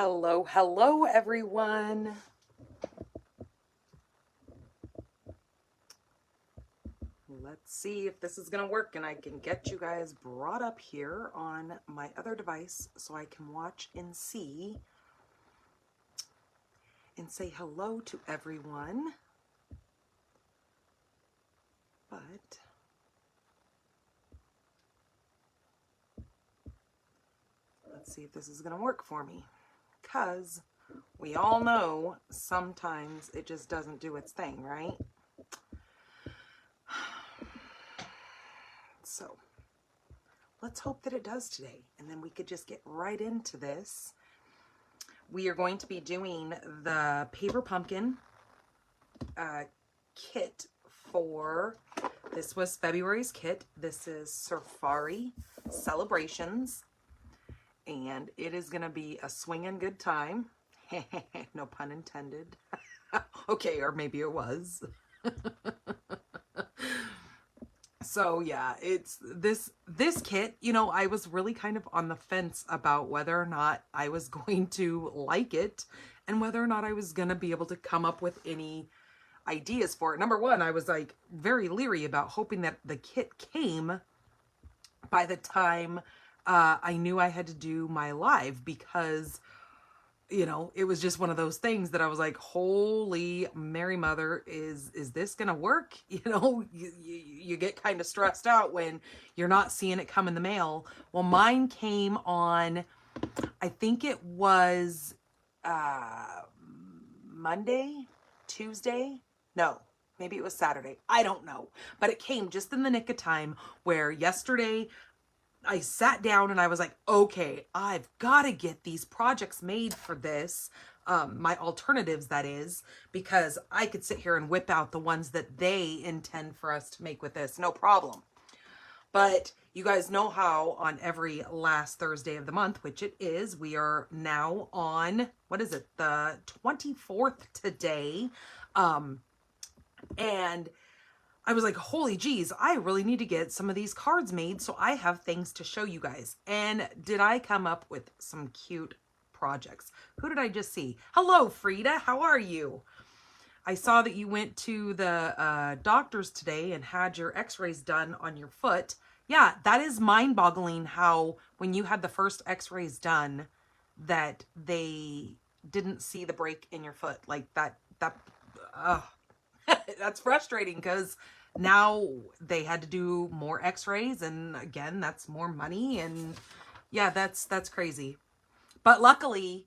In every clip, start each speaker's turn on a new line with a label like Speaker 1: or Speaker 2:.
Speaker 1: Hello, hello, everyone. Let's see if this is going to work and I can get you guys brought up here on my other device so I can watch and see and say hello to everyone. But let's see if this is going to work for me, because we all know sometimes it just doesn't do its thing, right? So let's hope that it does today, and then we could just get right into this. We are going to be doing the paper pumpkin kit for, this was February's kit. This is Safari Celebrations, and it is going to be a swinging good time. No pun intended. Okay, or maybe it was. So yeah, it's this kit, you know, I was really kind of on the fence about whether or not I was going to like it and whether or not I was going to be able to come up with any ideas for it. Number one, I was like very leery about hoping that the kit came by the time I knew I had to do my live, because you know, it was just one of those things that I was like, holy Mary Mother, is this gonna work? You know, you get kind of stressed out when you're not seeing it come in the mail. Well, mine came on, I think it was Monday, Tuesday, no, maybe it was Saturday, I don't know, but it came just in the nick of time, where yesterday I sat down and I was like, okay, I've got to get these projects made for this, my alternatives, that is, because I could sit here and whip out the ones that they intend for us to make with this, no problem. But you guys know how on every last Thursday of the month, which it is, we are now on, what is it, the 24th today, and I was like, holy geez, I really need to get some of these cards made so I have things to show you guys. And did I come up with some cute projects? Who did I just see? Hello, Frida. How are you? I saw that you went to the doctor's today and had your x-rays done on your foot. Yeah, that is mind-boggling how when you had the first x-rays done that they didn't see the break in your foot. Like that's frustrating, because now they had to do more x-rays, and again, that's more money, and yeah, that's crazy. But luckily,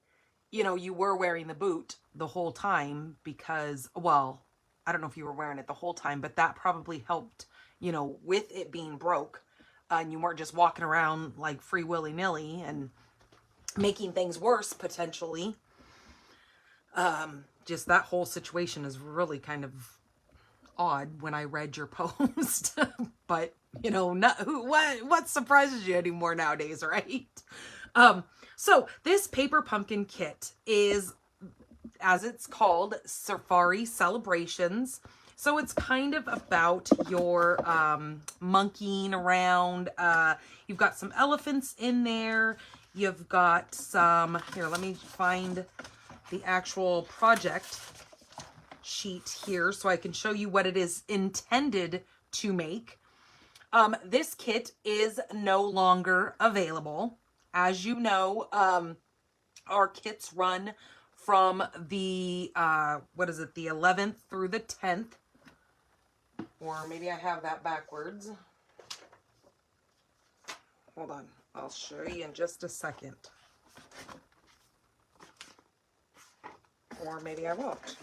Speaker 1: you know, you were wearing the boot the whole time, because, well, I don't know if you were wearing it the whole time, but that probably helped, you know, with it being broke, and you weren't just walking around like free willy-nilly and making things worse potentially. Just that whole situation is really kind of odd when I read your post. But you know, what surprises you anymore nowadays, right? So this paper pumpkin kit is, as it's called, Safari Celebrations. So it's kind of about your monkeying around. You've got some elephants in there. You've got some, here, let me find the actual project sheet here so I can show you what it is intended to make. This kit is no longer available. As you know, our kits run from the, what is it, the 11th through the 10th. Or maybe I have that backwards. Hold on, I'll show you in just a second. Or maybe I won't.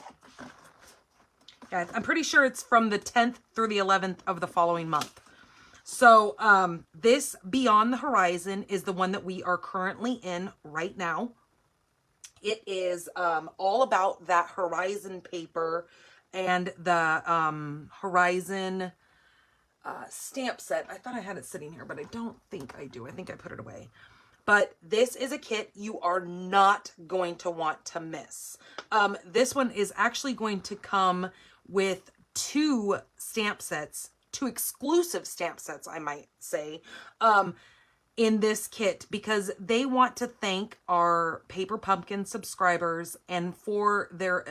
Speaker 1: Yeah, I'm pretty sure it's from the 10th through the 11th of the following month. So this Beyond the Horizon is the one that we are currently in right now. It is all about that Horizon paper and the Horizon stamp set. I thought I had it sitting here, but I don't think I do. I think I put it away. But this is a kit you are not going to want to miss. This one is actually going to come with two stamp sets, two exclusive stamp sets, I might say. in this kit because they want to thank our Paper Pumpkin subscribers, and for their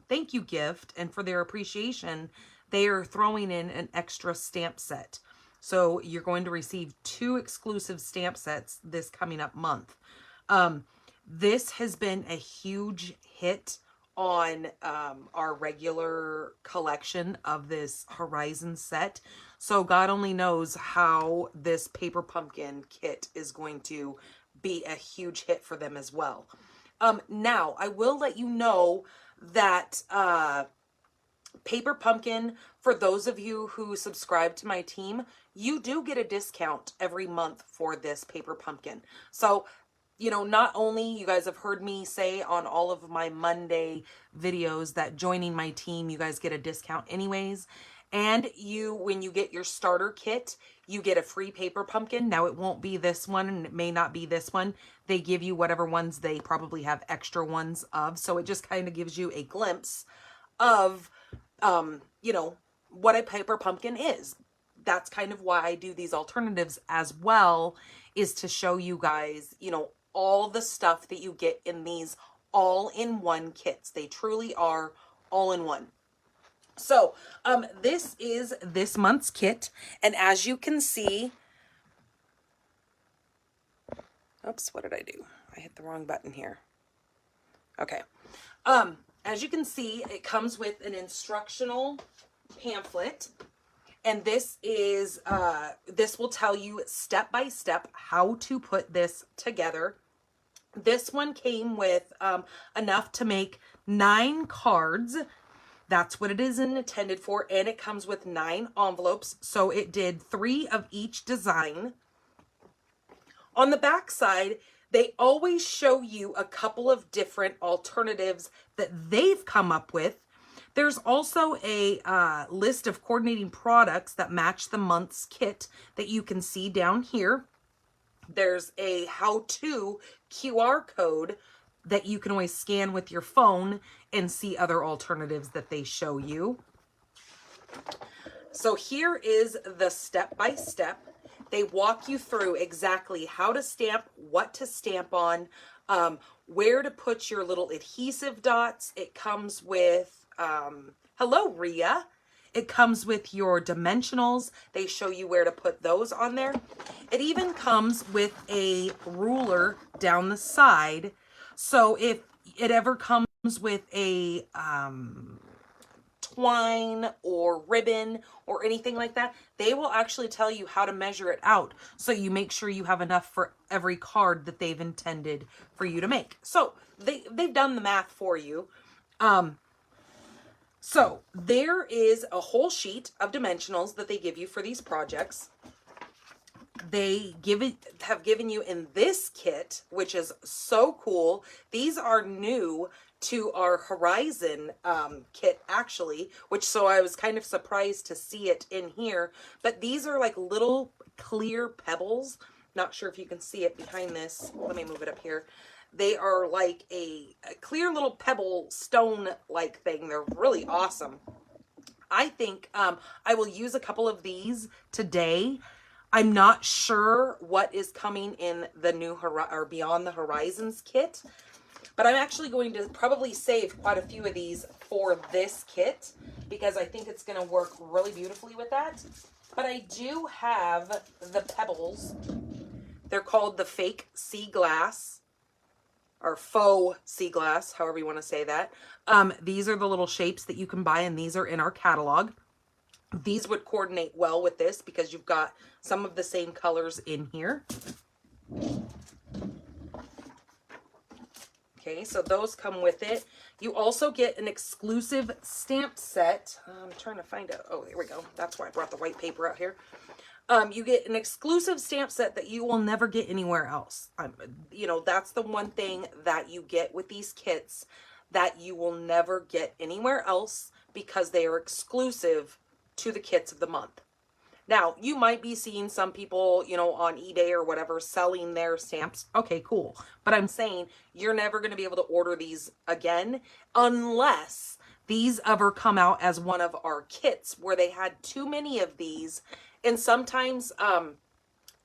Speaker 1: thank you gift and for their appreciation, they are throwing in an extra stamp set. So you're going to receive 2 exclusive stamp sets this coming up month. This has been a huge hit on our regular collection of this Horizon set. So God only knows how this Paper Pumpkin kit is going to be a huge hit for them as well. Now, I will let you know that Paper Pumpkin, for those of you who subscribe to my team, you do get a discount every month for this Paper Pumpkin. So, you know, not only you guys have heard me say on all of my Monday videos that joining my team, you guys get a discount anyways. And when you get your starter kit, you get a free Paper Pumpkin. Now, it won't be this one, and it may not be this one. They give you whatever ones they probably have extra ones of. So it just kind of gives you a glimpse of, you know, what a Paper Pumpkin is. That's kind of why I do these alternatives as well, is to show you guys, you know, all the stuff that you get in these all-in-one kits. They truly are all-in-one. So, this is this month's kit, and as you can see, oops, what did I do? I hit the wrong button here. Okay. As you can see, it comes with an instructional pamphlet, and this is, this will tell you step by step how to put this together. This one came with enough to make 9 cards. That's what it is intended for, and it comes with 9 envelopes, so it did 3 of each design. On the back side, they always show you a couple of different alternatives that they've come up with. There's also a list of coordinating products that match the month's kit that you can see down here. There's a how-to QR code that you can always scan with your phone and see other alternatives that they show you. So here is the step-by-step. They walk you through exactly how to stamp, what to stamp on, where to put your little adhesive dots. It comes with, hello, Rhea. It comes with your dimensionals. They show you where to put those on there. It even comes with a ruler down the side. So if it ever comes with a twine or ribbon or anything like that, they will actually tell you how to measure it out. So you make sure you have enough for every card that they've intended for you to make. So they've done the math for you. So there is a whole sheet of dimensionals that they give you for these projects. They have given you in this kit, which is so cool. These are new to our Horizon kit, actually, which, so I was kind of surprised to see it in here. But these are like little clear pebbles. Not sure if you can see it behind this. Let me move it up here. They are like a clear little pebble stone-like thing. They're really awesome. I think I will use a couple of these today. I'm not sure what is coming in the new or Beyond the Horizons kit, but I'm actually going to probably save quite a few of these for this kit because I think it's going to work really beautifully with that. But I do have the pebbles. They're called the fake sea glass, or faux sea glass, however you want to say that. These are the little shapes that you can buy, and these are in our catalog. These would coordinate well with this because you've got some of the same colors in here. Okay, so those come with it. You also get an exclusive stamp set. I'm trying to find out. Oh, here we go. That's why I brought the white paper out here. You get an exclusive stamp set that you will never get anywhere else. You know, that's the one thing that you get with these kits that you will never get anywhere else because they are exclusive to the kits of the month. Now, you might be seeing some people, you know, on eBay or whatever selling their stamps. Okay, cool. But I'm saying you're never going to be able to order these again unless these ever come out as one of our kits where they had too many of these. And sometimes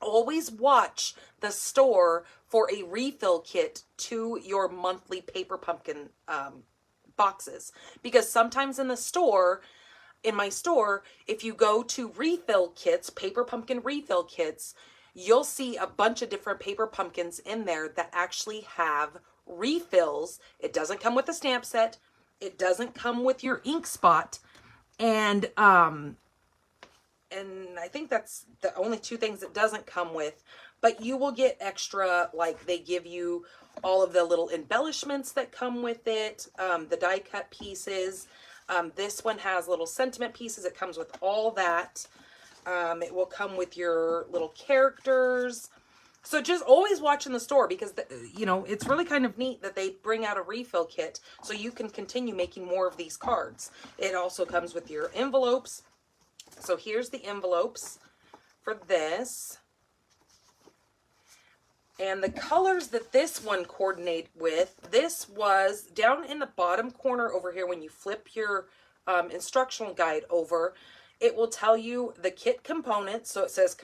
Speaker 1: Always watch the store for a refill kit to your monthly Paper Pumpkin boxes, because sometimes in the store, in my store, if you go to refill kits, Paper Pumpkin refill kits, you'll see a bunch of different paper pumpkins in there that actually have refills. It doesn't come with a stamp set. It doesn't come with your ink spot. And I think that's the only two things it doesn't come with. But you will get extra, like they give you all of the little embellishments that come with it, the die cut pieces. This one has little sentiment pieces. It comes with all that. It will come with your little characters. So just always watch in the store, because, you know, it's really kind of neat that they bring out a refill kit so you can continue making more of these cards. It also comes with your envelopes. So here's the envelopes for this. And the colors that this one coordinate with, this was down in the bottom corner over here. When you flip your instructional guide over, it will tell you the kit components. So it says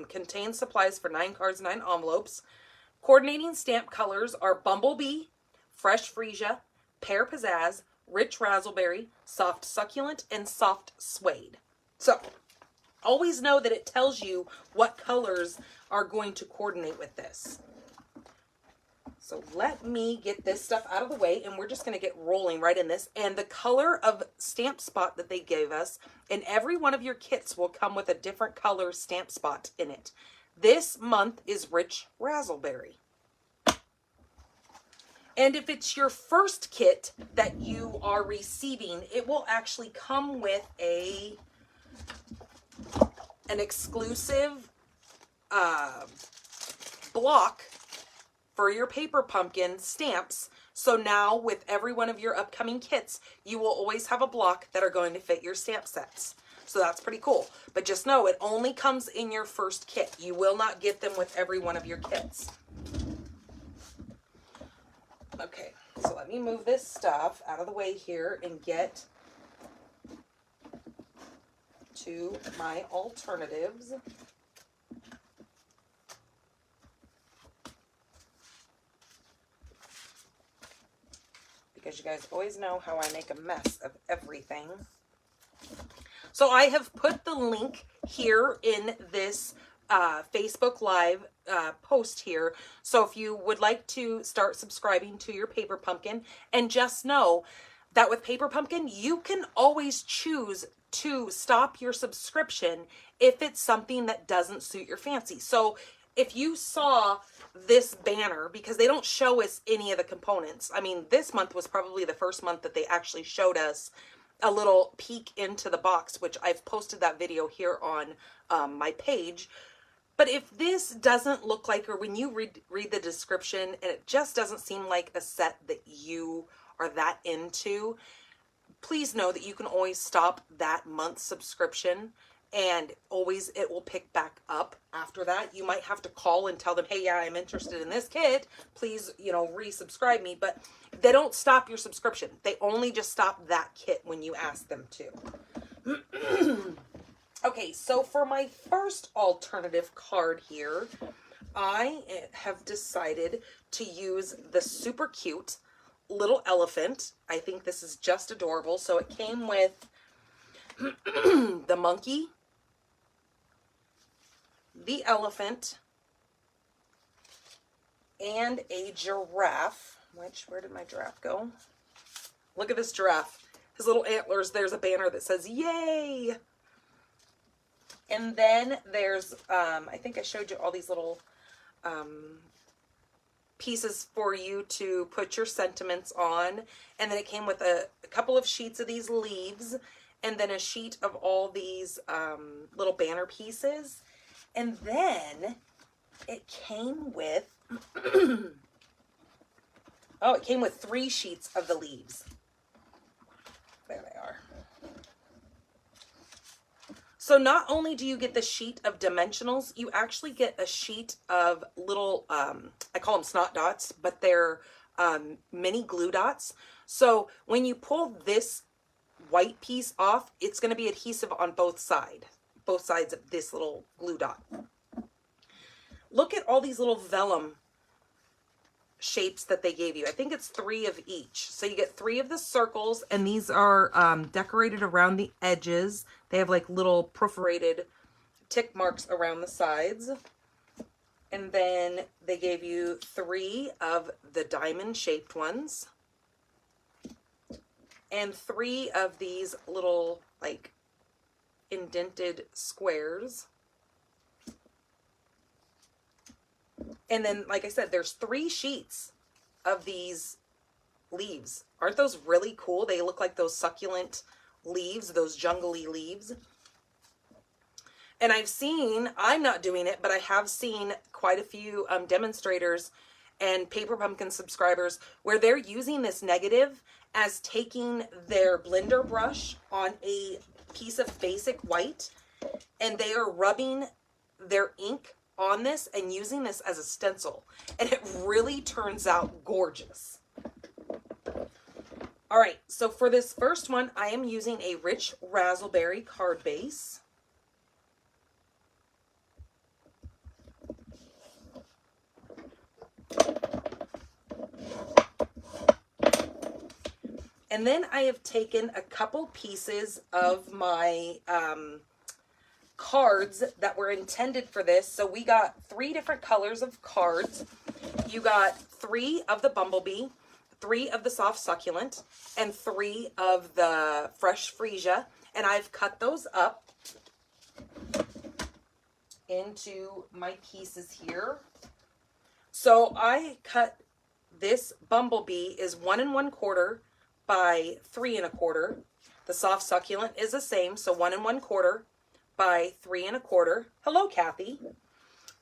Speaker 1: contains supplies for 9 cards, 9 envelopes. Coordinating stamp colors are Bumblebee, Fresh Freesia, Pear Pizzazz, Rich Razzleberry, Soft Succulent, and Soft Suede. So always know that it tells you what colors are going to coordinate with this. So let me get this stuff out of the way, and we're just going to get rolling right in this. And the color of stamp spot that they gave us, in every one of your kits will come with a different color stamp spot in it. This month is Rich Razzleberry. And if it's your first kit that you are receiving, it will actually come with an exclusive block for your Paper Pumpkin stamps. So now with every one of your upcoming kits, you will always have a block that are going to fit your stamp sets. So that's pretty cool. But just know it only comes in your first kit. You will not get them with every one of your kits. Okay, so let me move this stuff out of the way here and get to my alternatives. Because you guys always know how I make a mess of everything. So I have put the link here in this Facebook Live post here. So if you would like to start subscribing to your Paper Pumpkin, and just know that with Paper Pumpkin, you can always choose to stop your subscription if it's something that doesn't suit your fancy. So if you saw this banner, because they don't show us any of the components. I mean, this month was probably the first month that they actually showed us a little peek into the box, which I've posted that video here on my page. But if this doesn't look like, or when you read the description and it just doesn't seem like a set that you are that into, please know that you can always stop that month's subscription, and always it will pick back up after that. You might have to call and tell them, hey, yeah, I'm interested in this kit. Please, you know, resubscribe me. But they don't stop your subscription. They only just stop that kit when you ask them to. Okay, so for my first alternative card here, I have decided to use the super cute little elephant. I think this is just adorable. So it came with the monkey, the elephant, and a giraffe. Where did my giraffe go? Look at this giraffe. His little antlers, there's a banner that says, yay! And then there's, I think I showed you all these little pieces for you to put your sentiments on. And then it came with a couple of sheets of these leaves, and then a sheet of all these little banner pieces. And then it came with, oh, it came with 3 sheets of the leaves. There they are. So not only do you get the sheet of dimensionals, you actually get a sheet of little, I call them snot dots, but they're mini glue dots. So when you pull this white piece off, it's going to be adhesive on both sides of this little glue dot. look at all these little vellum shapes that they gave you. I think it's 3 of each. So you get 3 of the circles, and these are decorated around the edges. They have like little perforated tick marks around the sides. And then they gave you 3 of the diamond shaped ones. And 3 of these little like indented squares. And then, like I said, there's 3 sheets of these leaves. Aren't those really cool? They look like those succulent leaves, those jungly leaves. And I've seen, I'm not doing it, but I have seen quite a few demonstrators and Paper Pumpkin subscribers where they're using this negative as taking their blender brush on a piece of basic white, and they are rubbing their ink on this and using this as a stencil, and it really turns out gorgeous. All right, so for this first one, I am using a rich raspberry card base. And then I have taken a couple pieces of my cards that were intended for this. So we got 3 different colors of cards. You got 3 of the bumblebee, 3 of the soft succulent, and 3 of the fresh freesia. And I've cut those up into my pieces here. So I cut this bumblebee is 1 1/4 by 3 1/4. The soft succulent is the same, so 1 1/4 by 3 1/4. Hello, Kathy.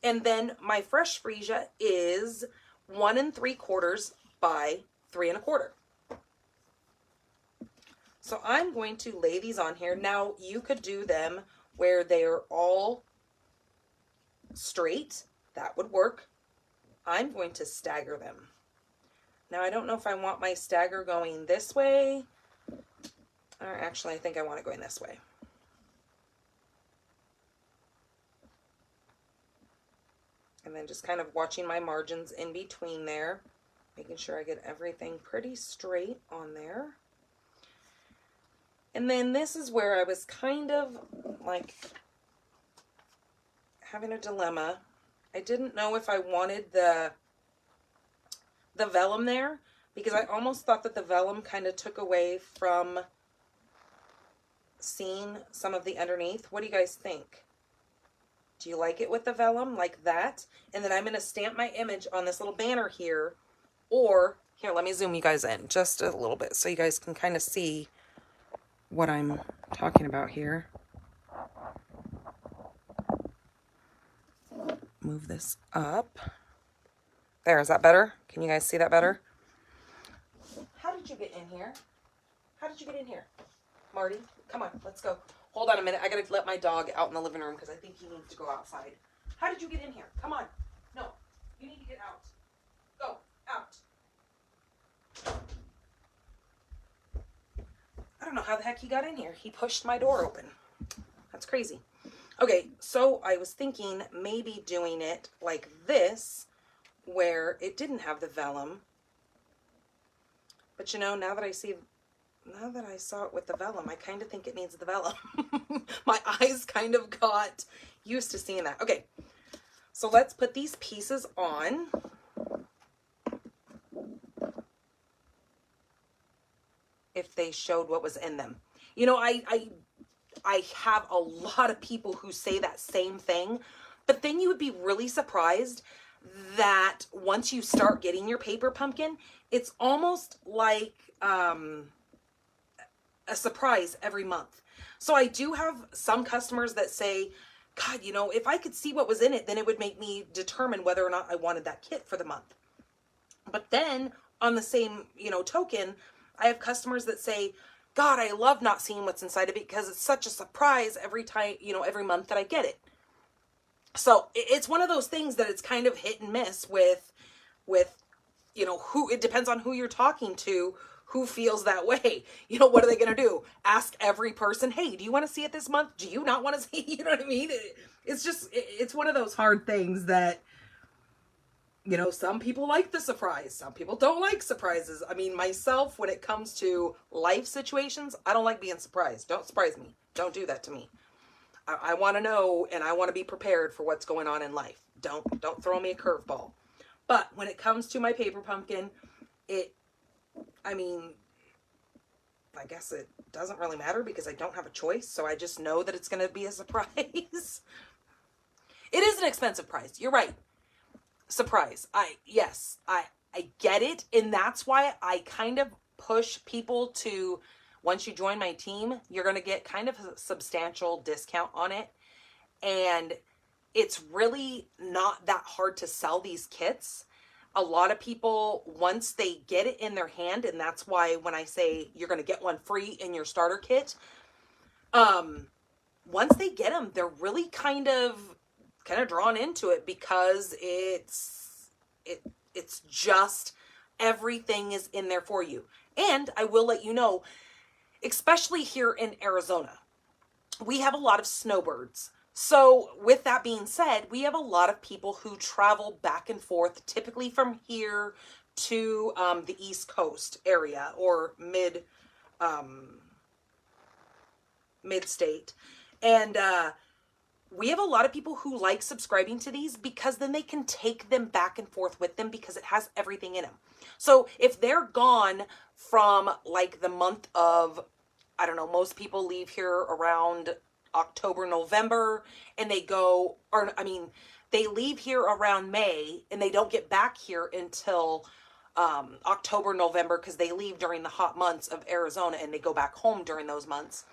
Speaker 1: And then my fresh freesia is 1 3/4 by 3 1/4. So I'm going to lay these on here. Now you could do them where they are all straight. That would work. I'm going to stagger them. Now I don't know if I want my stagger going this way, or actually I think I want it going this way. And then just kind of watching my margins in between there, making sure I get everything pretty straight on there. And then this is where I was kind of like having a dilemma. I didn't know if I wanted the vellum there, because I almost thought that the vellum kind of took away from seeing some of the underneath. What do you guys think? Do you like it with the vellum like that? And then I'm going to stamp my image on this little banner here. Or, here, let me zoom you guys in just a little bit so you guys can kind of see what I'm talking about here. Move this up. There, is that better? Can you guys see that better? How did you get in here? How did you get in here? Marty, come on, let's go. Hold on a minute. I gotta let my dog out in the living room because I think he needs to go outside. How did you get in here? Come on. No, you need to get out. Go, out. I don't know how the heck he got in here. He pushed my door open. That's crazy. Okay, so I was thinking maybe doing it like this, where it didn't have the vellum. But you know, now that I saw it with the vellum, I kind of think it needs the vellum. My eyes kind of got used to seeing that. Okay, so let's put these pieces on. If they showed what was in them. You know, I have a lot of people who say that same thing, but then you would be really surprised that once you start getting your paper pumpkin, it's almost like a surprise every month. So I do have some customers that say, God, you know, if I could see what was in it, then it would make me determine whether or not I wanted that kit for the month. But then on the same, you know, token, I have customers that say, God, I love not seeing what's inside of it because it's such a surprise every time, you know, every month that I get it. So it's one of those things that it's kind of hit and miss with, you know, who, it depends on who you're talking to, who feels that way. You know, what are they going to do? Ask every person, hey, do you want to see it this month? Do you not want to see it? You know what I mean? It's just, it's one of those hard things that You know, some people like the surprise. Some people don't like surprises. I mean, myself, when it comes to life situations, I don't like being surprised. Don't surprise me. Don't do that to me. I want to know, and I want to be prepared for what's going on in life. Don't throw me a curveball. But when it comes to my paper pumpkin, I mean, I guess it doesn't really matter because I don't have a choice. So I just know that it's going to be a surprise. It is an expensive prize. You're right. Surprise. Yes, I get it. And that's why I kind of push people to, once you join my team, you're going to get kind of a substantial discount on it. And it's really not that hard to sell these kits. A lot of people, once they get it in their hand, and that's why when I say you're going to get one free in your starter kit, once they get them, they're really kind of drawn into it because it's just everything is in there for you. And I will let you know, especially here in Arizona, we have a lot of snowbirds. So with that being said, we have a lot of people who travel back and forth, typically from here to the East Coast area or mid-state. And we have a lot of people who like subscribing to these because then they can take them back and forth with them because it has everything in them. So if they're gone from like the month of, I don't know, most people leave here around October, November, and they go, or I mean, they leave here around May and they don't get back here until October, November, because they leave during the hot months of Arizona and they go back home during those months.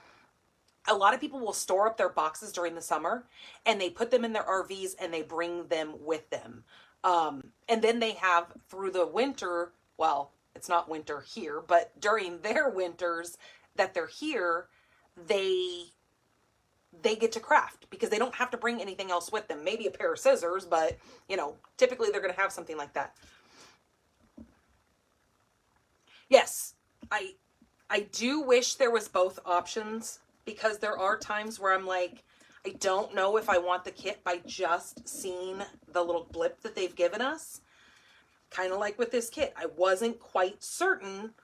Speaker 1: A lot of people will store up their boxes during the summer and they put them in their RVs and they bring them with them. And then they have through the winter, well, it's not winter here, but during their winters that they're here, they get to craft because they don't have to bring anything else with them. Maybe a pair of scissors, but you know, typically they're going to have something like that. Yes, I do wish there was both options because there are times where I'm like, I don't know if I want the kit by just seeing the little blip that they've given us. Kind of like with this kit, I wasn't quite certain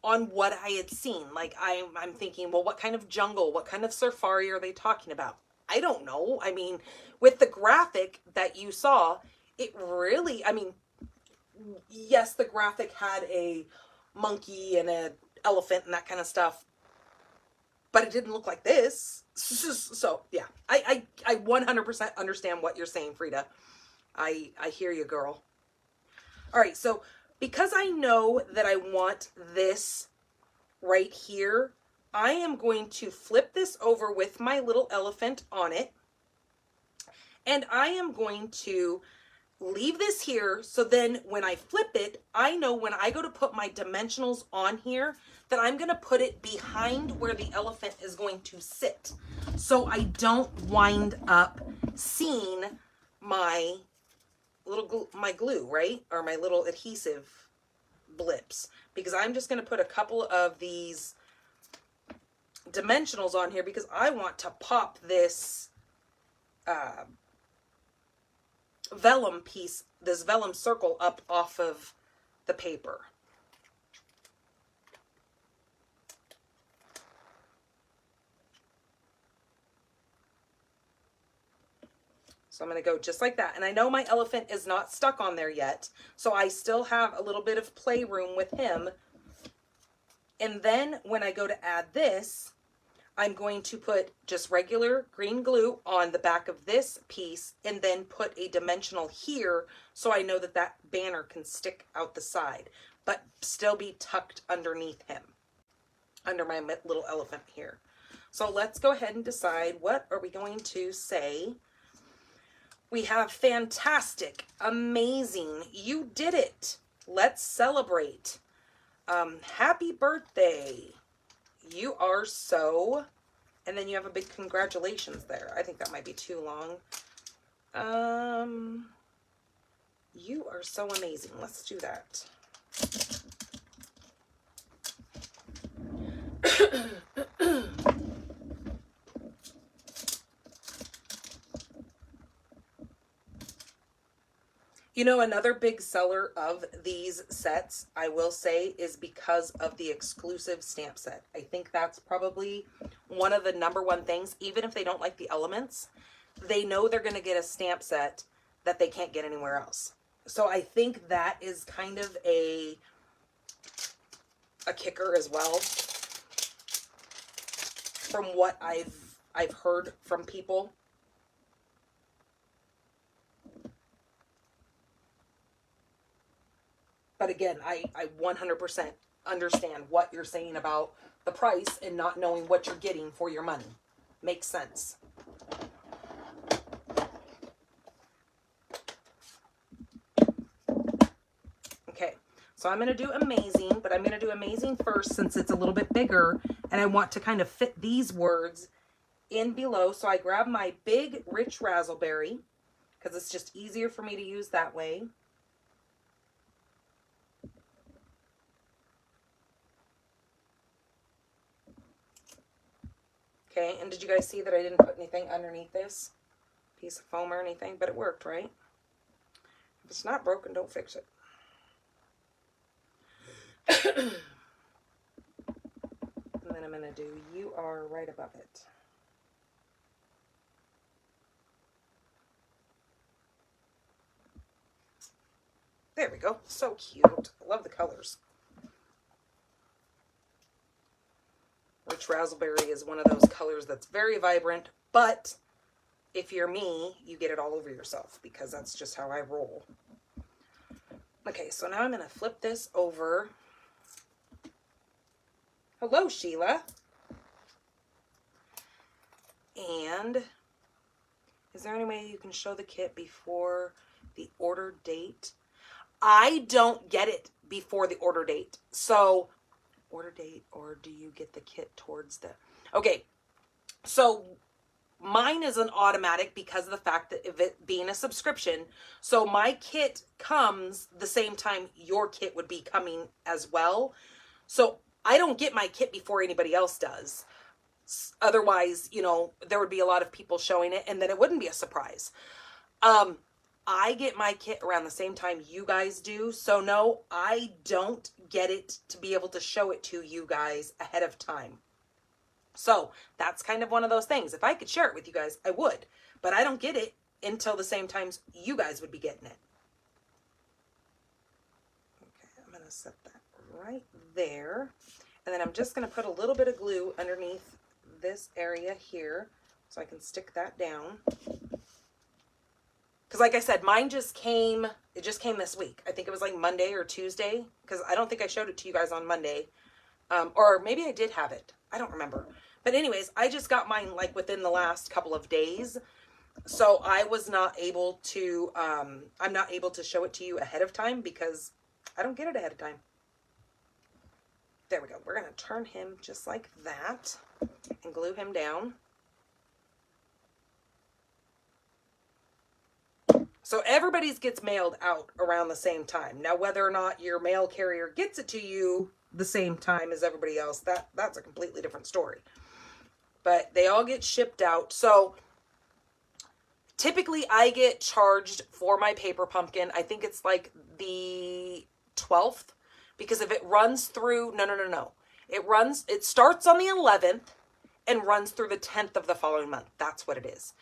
Speaker 1: on what I had seen. Like I'm thinking, well, what kind of jungle, what kind of safari are they talking about? I don't know. I mean, with the graphic that you saw, it really, I mean, yes, the graphic had a monkey and an elephant and that kind of stuff, but it didn't look like this. So yeah, I 100% understand what you're saying, Frida. I hear you, girl. All right, so because I know that I want this right here, I am going to flip this over with my little elephant on it. And I am going to leave this here. So then when I flip it, I know when I go to put my dimensionals on here, that I'm going to put it behind where the elephant is going to sit. So I don't wind up seeing my my glue, right? Or my little adhesive blips, because I'm just going to put a couple of these dimensionals on here because I want to pop this vellum piece, this vellum circle up off of the paper. So I'm going to go just like that. And I know my elephant is not stuck on there yet, so I still have a little bit of playroom with him. And then when I go to add this, I'm going to put just regular green glue on the back of this piece and then put a dimensional here so I know that that banner can stick out the side, but still be tucked underneath him, under my little elephant here. So let's go ahead and decide, what are we going to say? We have fantastic, amazing, you did it, let's celebrate, happy birthday, you are so, and then you have a big congratulations there. I think that might be too long. You are so amazing. Let's do that. You know, another big seller of these sets, I will say, is because of the exclusive stamp set. I think that's probably one of the number one things. Even if they don't like the elements, they know they're going to get a stamp set that they can't get anywhere else. So I think that is kind of a kicker as well, from what I've heard from people. But again, I 100% understand what you're saying about the price and not knowing what you're getting for your money. Makes sense. Okay, so I'm going to do Amazing, but I'm going to do Amazing first since it's a little bit bigger, and I want to kind of fit these words in below. So I grab my big, rich razzleberry, because it's just easier for me to use that way. Okay, and did you guys see that I didn't put anything underneath this piece of foam or anything? But it worked, right? If it's not broken, don't fix it. And then I'm going to do You Are right above it. There we go. So cute. I love the colors. Rich raspberry is one of those colors that's very vibrant, but if you're me, you get it all over yourself because that's just how I roll. Okay, so now I'm going to flip this over. Hello, Sheila. And is there any way you can show the kit before the order date? I don't get it before the order date. So order date, or do you get the kit towards the... Okay, so mine is an automatic because of the fact that of it being a subscription. So my kit comes the same time your kit would be coming as well. So I don't get my kit before anybody else does. Otherwise, you know, there would be a lot of people showing it and then it wouldn't be a surprise. I get my kit around the same time you guys do. So no, I don't get it to be able to show it to you guys ahead of time. So that's kind of one of those things. If I could share it with you guys, I would. But I don't get it until the same times you guys would be getting it. Okay, I'm going to set that right there. And then I'm just going to put a little bit of glue underneath this area here so I can stick that down. Because like I said, mine just came, it just came this week. I think it was like Monday or Tuesday, because I don't think I showed it to you guys on Monday. Or maybe I did have it. I don't remember. But anyways, I just got mine like within the last couple of days. So I was not able to, I'm not able to show it to you ahead of time because I don't get it ahead of time. There we go. We're going to turn him just like that and glue him down. So everybody's gets mailed out around the same time. Now, whether or not your mail carrier gets it to you the same time as everybody else, that's a completely different story. But they all get shipped out. So typically I get charged for my paper pumpkin. I think it's like the 12th, because if it runs through, no. It starts on the 11th and runs through the 10th of the following month. That's what it is.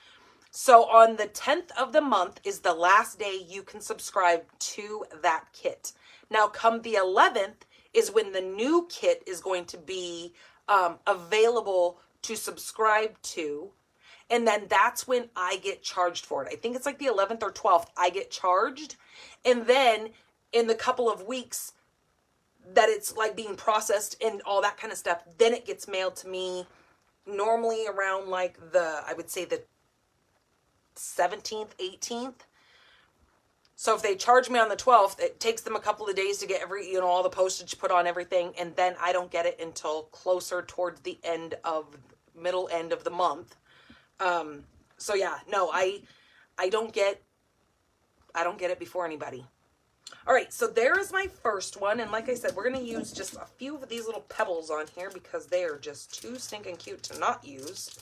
Speaker 1: So on the 10th of the month is the last day you can subscribe to that kit. Now, come the 11th is when the new kit is going to be available to subscribe to. And then that's when I get charged for it. I think it's like the 11th or 12th I get charged. And then in the couple of weeks that it's like being processed and all that kind of stuff, then it gets mailed to me normally around like I would say the 17th, 18th. So if they charge me on the 12th, it takes them a couple of days to get all the postage put on everything. And then I don't get it until closer towards the middle end of the month. So yeah, no, I don't get it before anybody. All right, so there is my first one. And like I said, we're going to use just a few of these little pebbles on here because they are just too stinking cute to not use.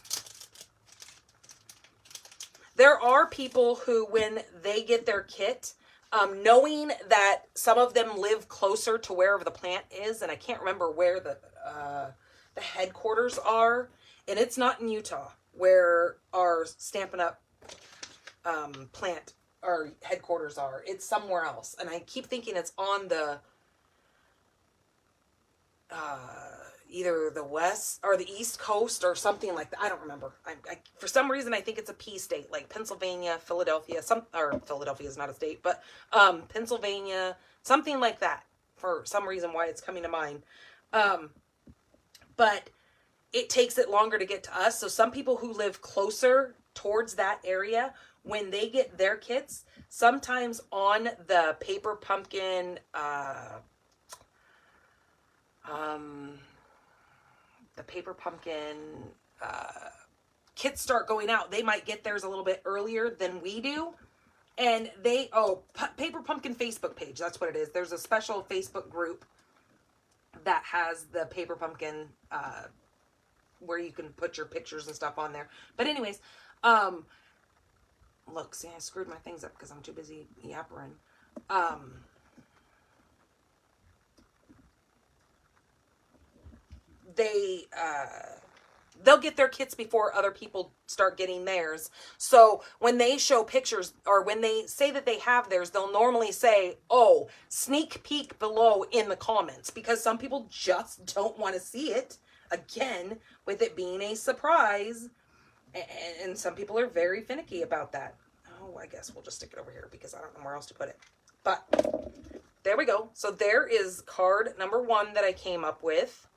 Speaker 1: There are people who, when they get their kit, Knowing that some of them live closer to wherever the plant is, and I can't remember where the headquarters are, and it's not in Utah where our Stampin' Up! Plant, our headquarters are. It's somewhere else, and I keep thinking it's on the either the west or the east coast or something like that. I don't remember. I for some reason I think it's a P state, like Pennsylvania, Philadelphia. Or Philadelphia is not a state, but Pennsylvania, something like that. For some reason, why it's coming to mind. But it takes it longer to get to us. So some people who live closer towards that area, when they get their kits, sometimes on the paper pumpkin, kits start going out. They might get theirs a little bit earlier than we do. And Paper Pumpkin Facebook page. That's what it is. There's a special Facebook group that has the Paper Pumpkin, where you can put your pictures and stuff on there. But anyways, look, see, I screwed my things up because I'm too busy yappering. They'll get their kits before other people start getting theirs. So when they show pictures, or when they say that they have theirs, they'll normally say, oh, sneak peek below in the comments, because some people just don't want to see it, again, with it being a surprise. And some people are very finicky about that. Oh, I guess we'll just stick it over here because I don't know where else to put it. But there we go. So there is card number 1 that I came up with,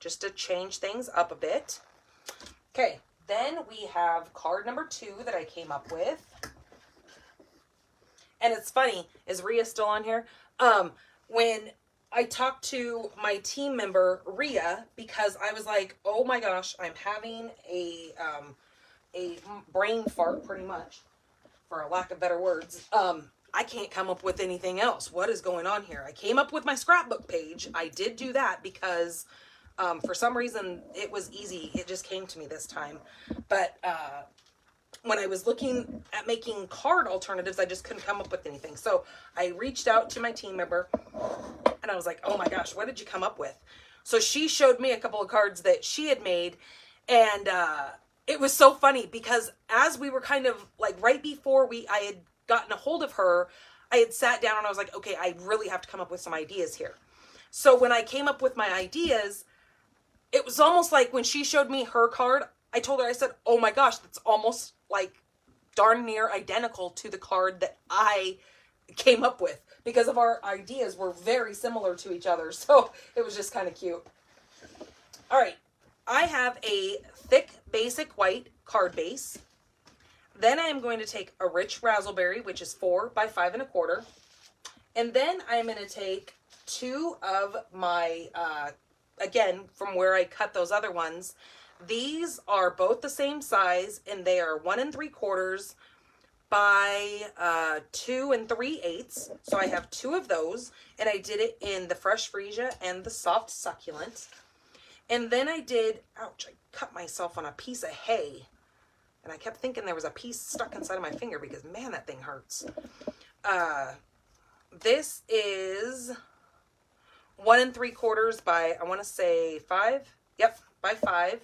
Speaker 1: just to change things up a bit. Okay, then we have card number 2 that I came up with. And it's funny, is Rhea still on here? When I talked to my team member, Rhea, because I was like, oh my gosh, I'm having a brain fart, pretty much, for a lack of better words. I can't come up with anything else. What is going on here? I came up with my scrapbook page. I did do that because for some reason it was easy. It just came to me this time. But when I was looking at making card alternatives, I just couldn't come up with anything. So I reached out to my team member and I was like, oh my gosh, what did you come up with? So she showed me a couple of cards that she had made, and it was so funny because as we were kind of like right before I had gotten a hold of her, I had sat down and I was like, okay, I really have to come up with some ideas here. So when I came up with my ideas, it was almost like when she showed me her card, I told her, I said, oh my gosh, that's almost like darn near identical to the card that I came up with, because of our ideas were very similar to each other. So it was just kind of cute. All right. I have a thick basic white card base. Then I am going to take a rich razzleberry, which is 4 by 5 1/4. And then I'm going to take 2 of my, again, from where I cut those other ones. These are both the same size, and they are 1 3/4 by 2 3/8. So I have 2 of those, and I did it in the fresh freesia and the soft succulent. And then I did, ouch, I cut myself on a piece of hay. And I kept thinking there was a piece stuck inside of my finger because, man, that thing hurts. This is 1 3/4 by, I want to say 5. Yep, by 5.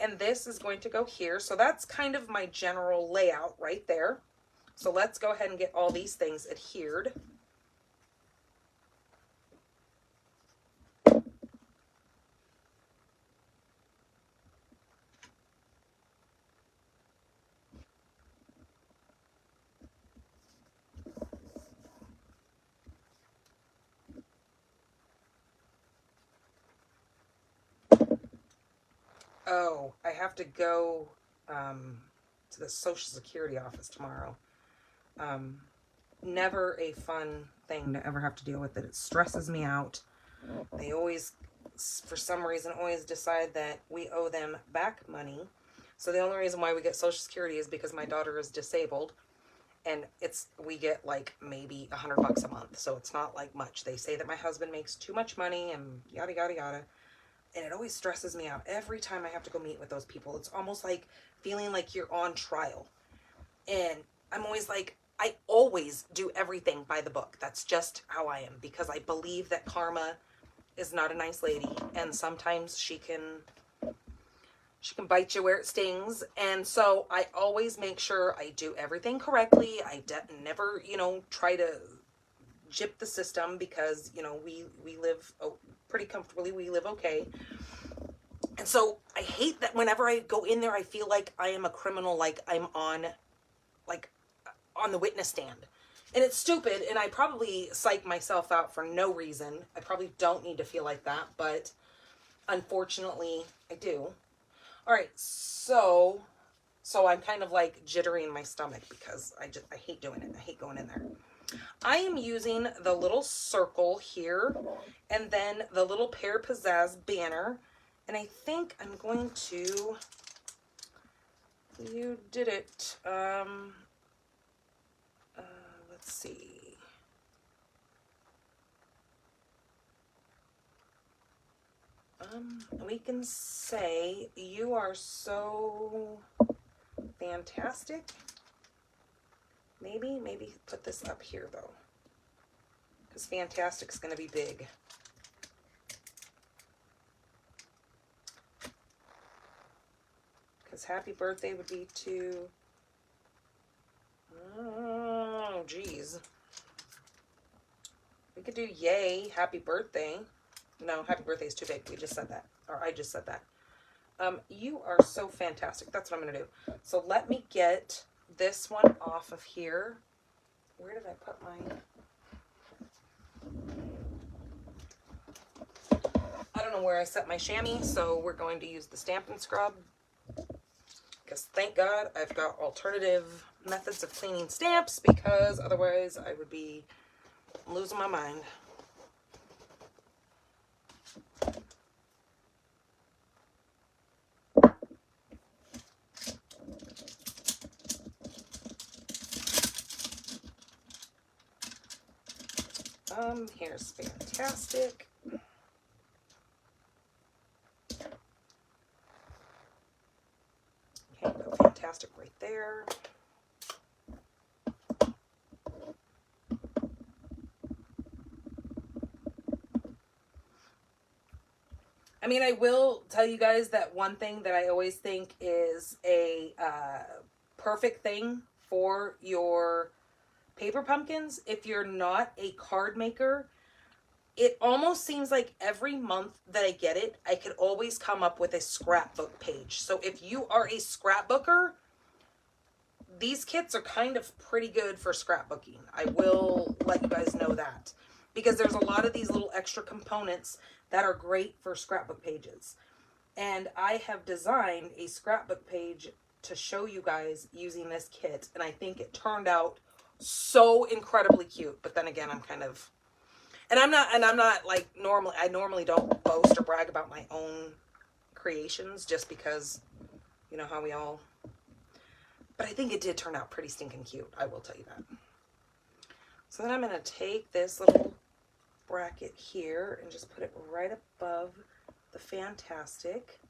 Speaker 1: And this is going to go here. So that's kind of my general layout right there. So let's go ahead and get all these things adhered. Oh, I have to go to the Social Security office tomorrow. Never a fun thing to ever have to deal with it. It stresses me out. They always, for some reason, always decide that we owe them back money. So the only reason why we get Social Security is because my daughter is disabled. And we get like maybe $100 a month. So it's not like much. They say that my husband makes too much money and yada, yada, yada. And it always stresses me out every time I have to go meet with those people. It's almost like feeling like you're on trial. And I'm always like, I always do everything by the book. That's just how I am, because I believe that karma is not a nice lady, and sometimes she can bite you where it stings. And so I always make sure I do everything correctly. I never, you know, try to gyp the system, because, you know, we live pretty comfortably. We live okay. And so I hate that whenever I go in there, I feel like I am a criminal, like I'm on the witness stand. And it's stupid, and I probably psych myself out for no reason. I probably don't need to feel like that, but unfortunately I do. All right, so I'm kind of like jittery in my stomach, because I hate doing it. I hate going in there. I am using the little circle here, and then the little Pear Pizzazz banner, and I think I'm going to, you did it, let's see. We can say, you are so fantastic. Maybe put this up here though, because fantastic's going to be big. Because happy birthday would be to, oh geez, we could do yay, happy birthday. No, happy birthday is too big. We just said that, or I just said that. You are so fantastic. That's what I'm going to do. So let me get this one off of here. Where did I put my... I don't know where I set my chamois, so we're going to use the Stampin' Scrub. Because thank God I've got alternative methods of cleaning stamps, because otherwise I would be losing my mind. Here's fantastic. Okay, put fantastic right there. I mean, I will tell you guys that one thing that I always think is a perfect thing for your paper pumpkins, if you're not a card maker, it almost seems like every month that I get it, I could always come up with a scrapbook page. So if you are a scrapbooker, these kits are kind of pretty good for scrapbooking. I will let you guys know that, because there's a lot of these little extra components that are great for scrapbook pages. And I have designed a scrapbook page to show you guys using this kit, and I think it turned out so incredibly cute. But then again, I'm kind of, and I'm not like I normally don't boast or brag about my own creations, just because, you know how we all, but I think it did turn out pretty stinking cute. I will tell you that. So then I'm going to take this little bracket here and just put it right above the fantastic.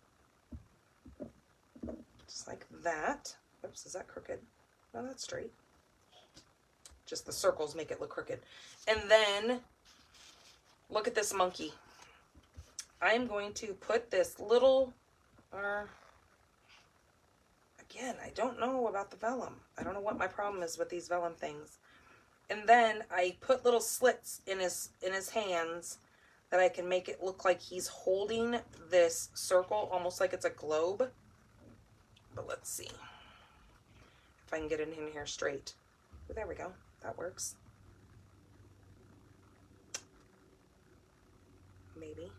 Speaker 1: Just like that. Oops, is that crooked? No, that's straight. Just the circles make it look crooked. And then look at this monkey. I'm going to put this little, again, I don't know about the vellum. I don't know what my problem is with these vellum things. And then I put little slits in his hands that I can make it look like he's holding this circle, almost like it's a globe. But let's see if I can get it in here straight. Oh, there we go. That works. Maybe.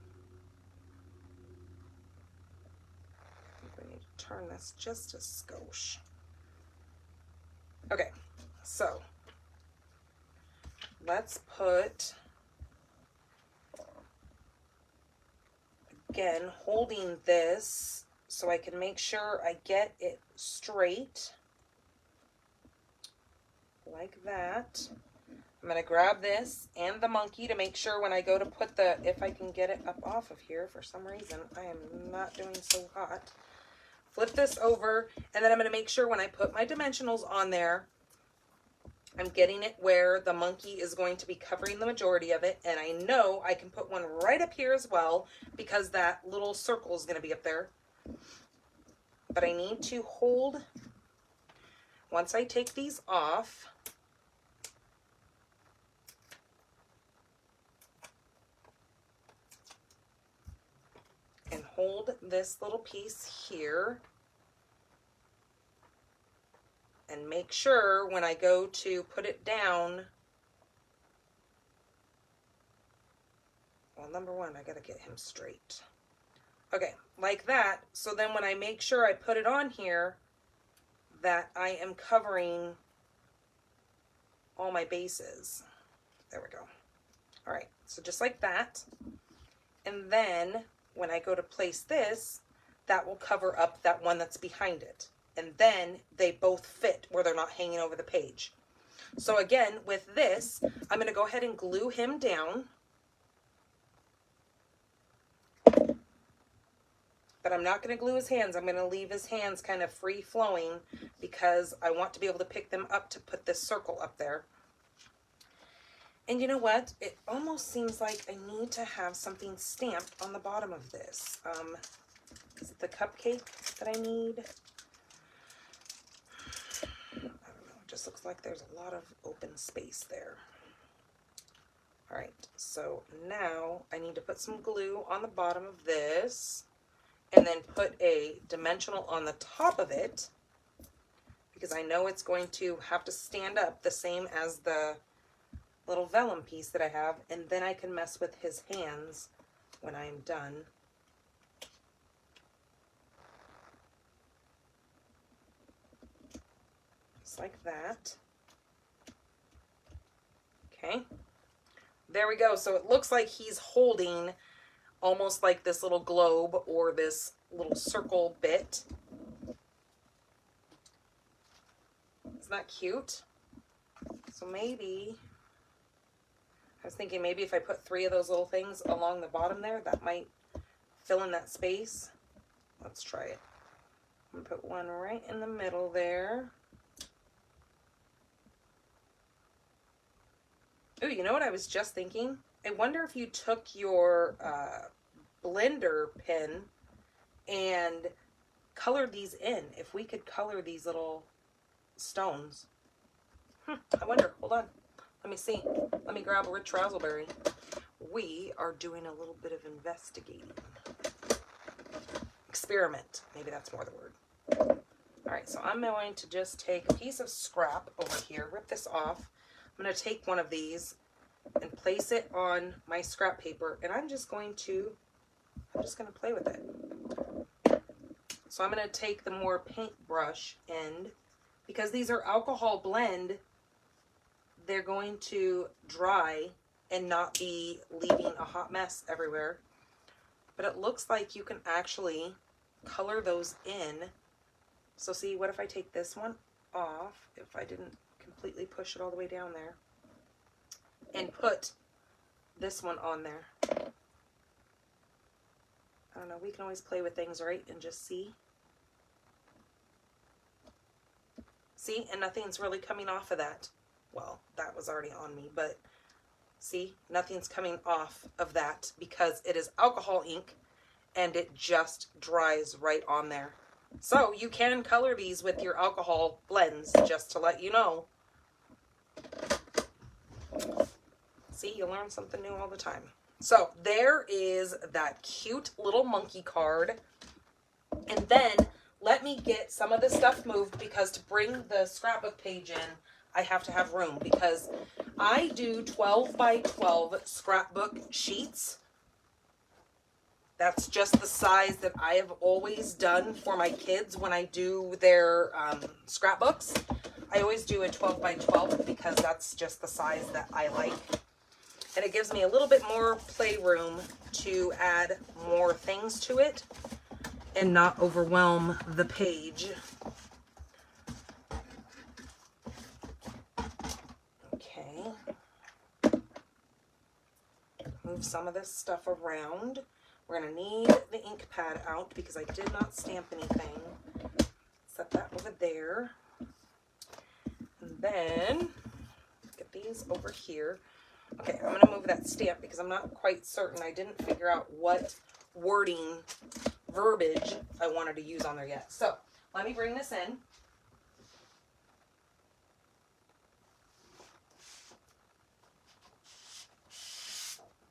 Speaker 1: I think we need to turn this just a skosh. Okay, so let's put, again, holding this so I can make sure I get it straight. Like that. I'm going to grab this and the monkey to make sure when I go to put the, if I can get it up off of here for some reason, I am not doing so hot. Flip this over, and then I'm going to make sure when I put my dimensionals on there, I'm getting it where the monkey is going to be covering the majority of it, and I know I can put one right up here as well because that little circle is going to be up there. But I need to hold, once I take these off, and hold this little piece here, and make sure when I go to put it down, well, number one, I gotta get him straight. Okay, like that. So then when I make sure I put it on here, that I am covering all my bases. There we go. All right, so just like that. And then when I go to place this, that will cover up that one that's behind it. And then they both fit where they're not hanging over the page. So again, with this, I'm going to go ahead and glue him down. But I'm not going to glue his hands. I'm going to leave his hands kind of free flowing because I want to be able to pick them up to put this circle up there. And you know what? It almost seems like I need to have something stamped on the bottom of this. Is it the cupcake that I need? I don't know. It just looks like there's a lot of open space there. All right. So now I need to put some glue on the bottom of this and then put a dimensional on the top of it because I know it's going to have to stand up the same as the little vellum piece that I have, and then I can mess with his hands when I'm done. Just like that. Okay. There we go. So it looks like he's holding almost like this little globe or this little circle bit. Isn't that cute? So maybe I was thinking maybe if I put 3 of those little things along the bottom there, that might fill in that space. Let's try it. I'm going to put one right in the middle there. Oh, you know what I was just thinking? I wonder if you took your blender pen and colored these in. If we could color these little stones. I wonder. Hold on. Let me see. Let me grab a rich razzleberry. We are doing a little bit of investigating. Experiment. Maybe that's more the word. All right, so I'm going to just take a piece of scrap over here, rip this off. I'm going to take one of these and place it on my scrap paper, and I'm just going to play with it. So I'm going to take the more paintbrush end, because these are alcohol blend, they're going to dry and not be leaving a hot mess everywhere. But it looks like you can actually color those in. So see, what if I take this one off, if I didn't completely push it all the way down there, and put this one on there. I don't know, we can always play with things, right? And just see. See, and nothing's really coming off of that. Well, that was already on me, but see, nothing's coming off of that because it is alcohol ink and it just dries right on there. So you can color these with your alcohol blends, just to let you know. See, you learn something new all the time. So there is that cute little monkey card. And then let me get some of this stuff moved, because to bring the scrapbook page in, I have to have room, because I do 12 by 12 scrapbook sheets. That's just the size that I have always done for my kids when I do their scrapbooks. I always do a 12 by 12 because that's just the size that I like. And it gives me a little bit more playroom to add more things to it and not overwhelm the page. Move some of this stuff around. We're going to need the ink pad out because I did not stamp anything. Set that over there. And then these over here. Okay, I'm going to move that stamp because I'm not quite certain. I didn't figure out what wording, verbiage I wanted to use on there yet. So let me bring this in.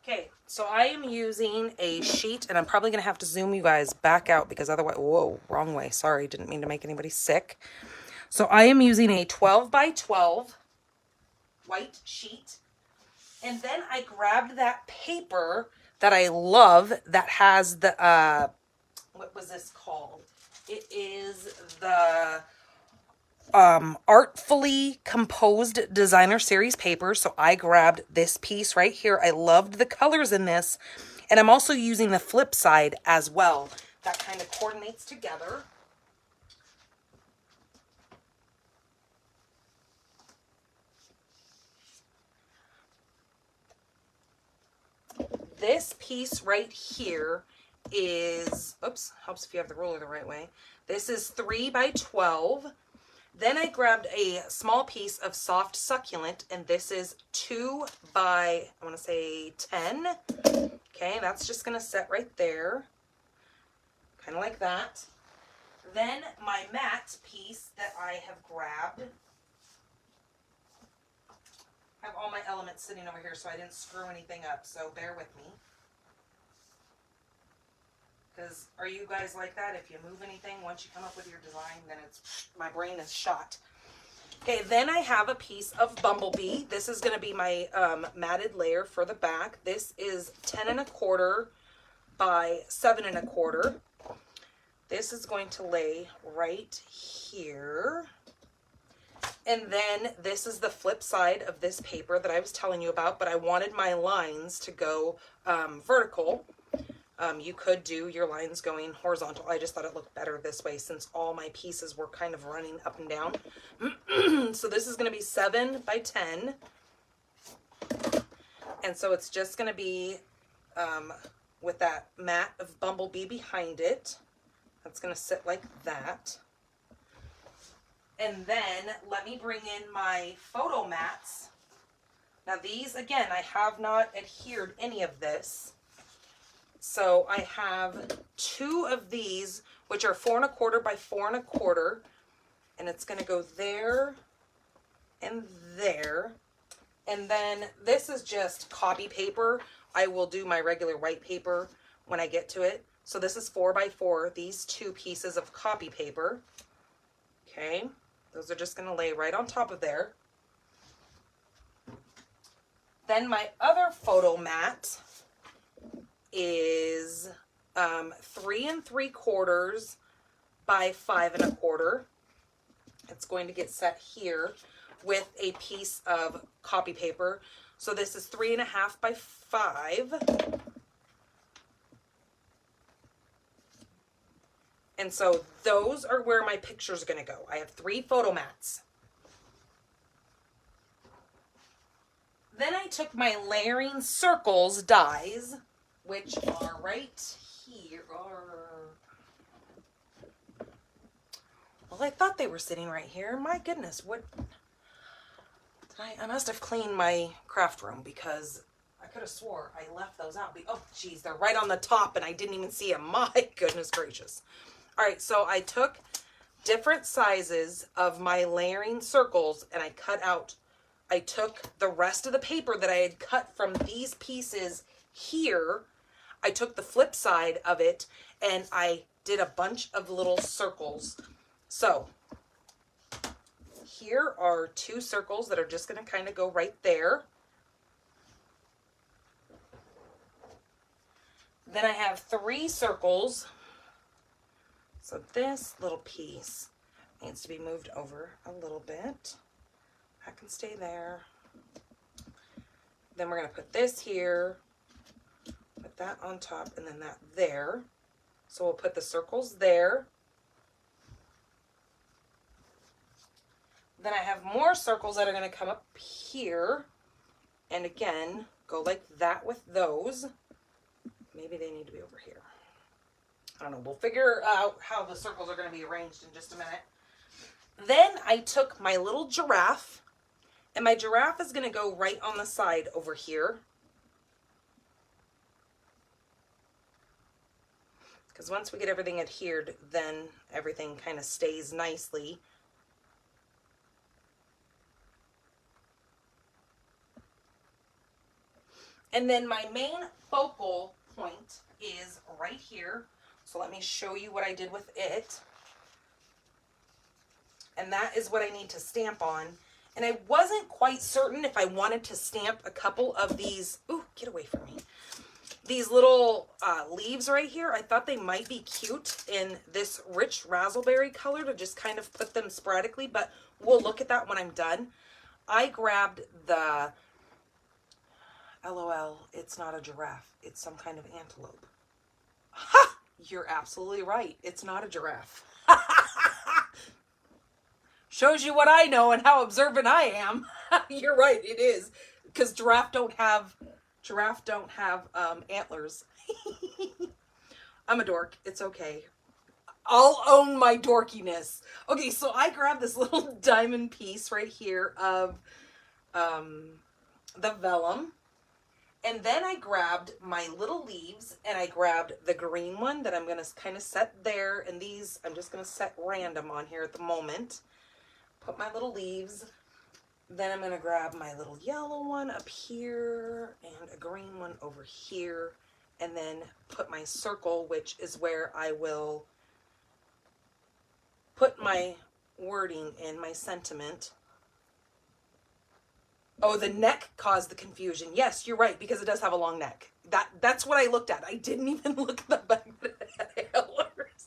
Speaker 1: Okay, so I am using a sheet, and I'm probably going to have to zoom you guys back out because otherwise, whoa, wrong way. Sorry, didn't mean to make anybody sick. So I am using a 12 by 12 white sheet. And then I grabbed that paper that I love that has the, what was this called? It is the Artfully Composed Designer Series paper. So I grabbed this piece right here. I loved the colors in this. And I'm also using the flip side as well. That kind of coordinates together. This piece right here is, oops, helps if you have the ruler the right way. This is 3 by 12. Then I grabbed a small piece of soft succulent, and this is 2 by, I want to say 10. Okay, that's just going to set right there. Kind of like that. Then my matte piece that I have grabbed. I have all my elements sitting over here, so I didn't screw anything up, so bear with me. Because are you guys like that? If you move anything, once you come up with your design, then it's, my brain is shot. Okay, then I have a piece of bumblebee. This is going to be my matted layer for the back. This is 10 1/4 by 7 1/4. This is going to lay right here. And then this is the flip side of this paper that I was telling you about, but I wanted my lines to go vertical. You could do your lines going horizontal. I just thought it looked better this way since all my pieces were kind of running up and down. So this is going to be 7 by 10. And so it's just going to be with that mat of bumblebee behind it. That's going to sit like that. And then let me bring in my photo mats. Now these, again, I have not adhered any of this. So I have 2 of these, which are 4 1/4 by 4 1/4. And it's going to go there and there. And then this is just copy paper. I will do my regular white paper when I get to it. So this is 4 by 4, these 2 pieces of copy paper. Okay, those are just going to lay right on top of there. Then my other photo mat is 3 3/4 by 5 1/4. It's going to get set here with a piece of copy paper. So this is 3 1/2 by 5. And so those are where my picture's going to go. I have 3 photo mats. Then I took my layering circles dies, which are right here. Well, I thought they were sitting right here. My goodness, what? I must have cleaned my craft room because I could have swore I left those out. Oh, geez, they're right on the top and I didn't even see them. My goodness gracious. All right, so I took different sizes of my layering circles and I cut out. I took the rest of the paper that I had cut from these pieces here. I took the flip side of it and I did a bunch of little circles. So here are 2 circles that are just going to kind of go right there. Then I have 3 circles. So this little piece needs to be moved over a little bit. That can stay there. Then we're going to put this here, put that on top, and then that there. So we'll put the circles there. Then I have more circles that are going to come up here. And again, go like that with those. Maybe they need to be over here. I don't know. We'll figure out how the circles are going to be arranged in just a minute. Then I took my little giraffe And my giraffe is going to go right on the side over here. Because once we get everything adhered, then everything kind of stays nicely. And then my main focal point is right here. So let me show you what I did with it. And that is what I need to stamp on. And I wasn't quite certain if I wanted to stamp a couple of these, ooh, get away from me, these little leaves right here. I thought they might be cute in this rich raspberry color to just kind of put them sporadically, but we'll look at that when I'm done. I grabbed the, LOL, it's not a giraffe. It's some kind of antelope. Ha! You're absolutely right. It's not a giraffe. Shows you what I know and how observant I am. You're right, it is. Because giraffe don't have antlers. I'm a dork. It's okay. I'll own my dorkiness. Okay, so I grabbed this little diamond piece right here of the vellum. And then I grabbed my little leaves and I grabbed the green one that I'm going to kind of set there. And these I'm just going to set random on here at the moment. Put my little leaves. Then I'm going to grab my little yellow one up here and a green one over here. And then put my circle, which is where I will put my wording in, my sentiment. Oh, the neck caused the confusion. Yes, you're right, because it does have a long neck. That's what I looked at. I didn't even look at the back of the antlers.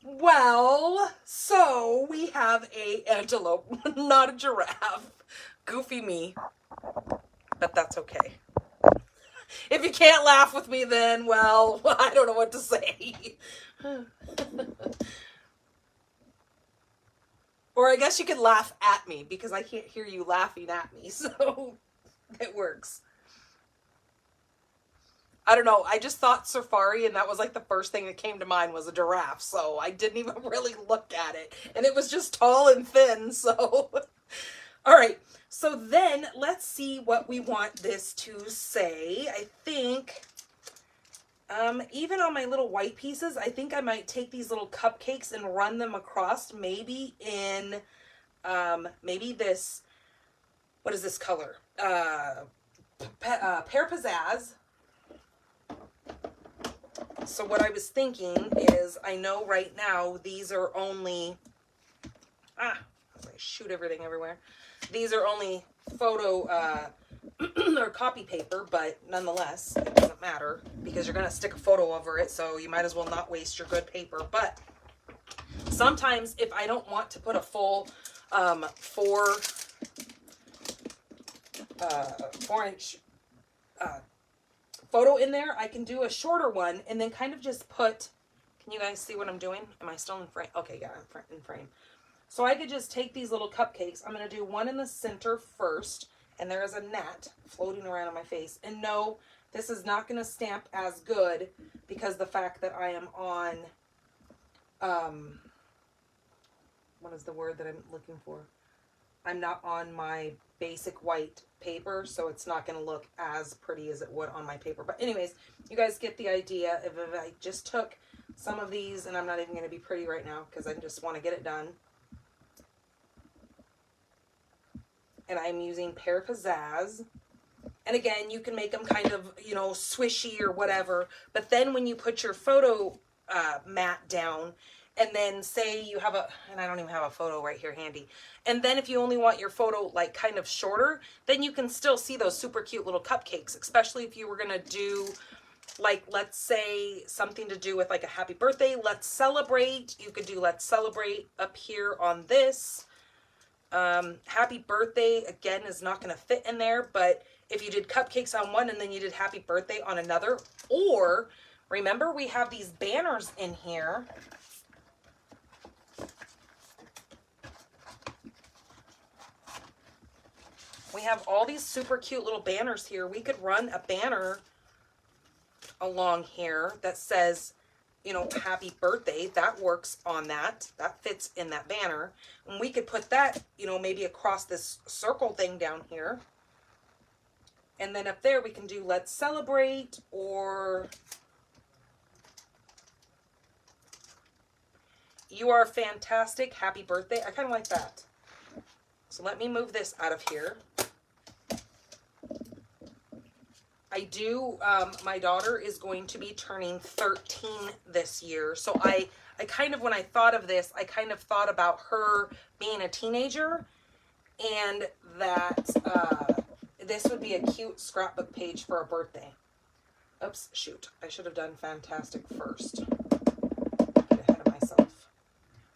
Speaker 1: Well, so we have a antelope, not a giraffe. Goofy me, but that's okay. If you can't laugh with me then, well, I don't know what to say. Or I guess you could laugh at me because I can't hear you laughing at me, so it works. I don't know, I just thought safari and that was like the first thing that came to mind was a giraffe, so I didn't even really look at it. And it was just tall and thin, so... All right, so then let's see what we want this to say. I think, even on my little white pieces, I think I might take these little cupcakes and run them across, maybe in, maybe this, what is this color? Pear Pizzazz. So what I was thinking is, I know right now these are only, I shoot everything everywhere. These are only photo or copy paper, but nonetheless, it doesn't matter because you're going to stick a photo over it, so you might as well not waste your good paper. But sometimes if I don't want to put a full 4-inch photo in there, I can do a shorter one and then kind of just put, can you guys see what I'm doing? Am I still in frame? Okay, yeah, I'm in frame. So I could just take these little cupcakes. I'm going to do one in the center first, and there is a gnat floating around on my face. And no, this is not going to stamp as good because the fact that I am on, what is the word that I'm looking for? I'm not on my basic white paper, so it's not going to look as pretty as it would on my paper. But anyways, you guys get the idea. If I just took some of these, and I'm not even going to be pretty right now because I just want to get it done. And I'm using Pear Pizzazz. And again, you can make them kind of, you know, swishy or whatever. But then when you put your photo mat down, and then say you have a, and I don't even have a photo right here handy. And then if you only want your photo like kind of shorter, then you can still see those super cute little cupcakes, especially if you were going to do like, let's say something to do with like a happy birthday, let's celebrate. You could do let's celebrate up here on this. Happy birthday, again, is not going to fit in there, but if you did cupcakes on one and then you did happy birthday on another, or remember we have these banners in here. We have all these super cute little banners here. We could run a banner along here that says you know, happy birthday. That works on that. That fits in that banner. And we could put that, you know, maybe across this circle thing down here. And then up there we can do let's celebrate, or you are fantastic, happy birthday. I kind of like that. So let me move this out of here. I do, my daughter is going to be turning 13 this year. So I kind of, when I thought of this, I kind of thought about her being a teenager, and that this would be a cute scrapbook page for a birthday. Oops, shoot. I should have done fantastic first. Get ahead of myself.